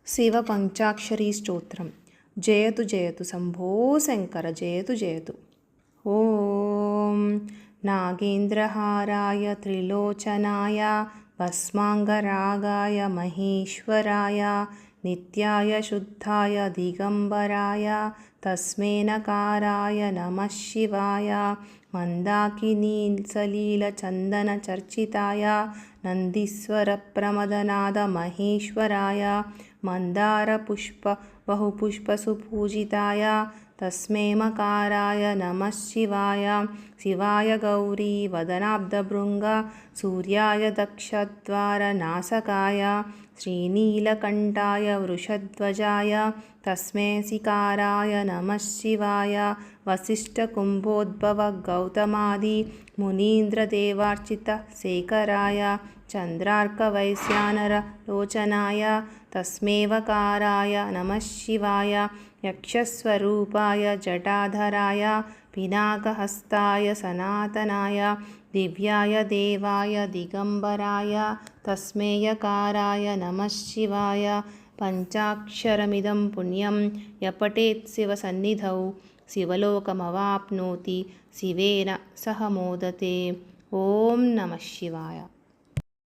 శివపంచాక్షరీ స్తోత్రం. జయతు జయతు శంభో శంకర జయతు జయతు. ఓం నాగేంద్రహారాయ త్రిలోచనాయ భస్మాంగరాగాయ మహేశ్వరాయ నిత్యాయ శుద్ధాయ దిగంబరాయ తస్మై నకారాయ నమః శివాయ మందాకినీ సలీల చందన చర్చితాయ నందీశ్వర ప్రమదనాద మహేశ్వరాయ మందార పుష్ప బహుపుష్ప సుపూజితాయ తస్మై మకారాయ నమః శివాయ శివాయ గౌరీ వదనాబ్దభృంగ సూర్యాయ దక్షద్వార నాసకాయ శ్రీనీలకంఠాయ వృషధ్వజాయ తస్మై సికారాయ నమః శివాయ వసిష్ఠకుంభోద్భవ గౌతమాది మునీంద్రదేవార్చిత శేఖరాయ చంద్రార్కవైశ్యానర లోచనాయ తస్మైవకారాయ నమః శివాయ యక్షస్వరూపాయ జటాధరాయ పినాకహస్తాయ సనాతనాయ దివ్యాయ దేవాయ దిగంబరాయ తస్మైయకారాయ నమః శివాయ పంచాక్షరమిదం పుణ్యం యపఠేత్ శివసన్నిధౌ శివలోకమవాప్నోతి శివేన సహ మోదతే. ఓం నమః శివాయ.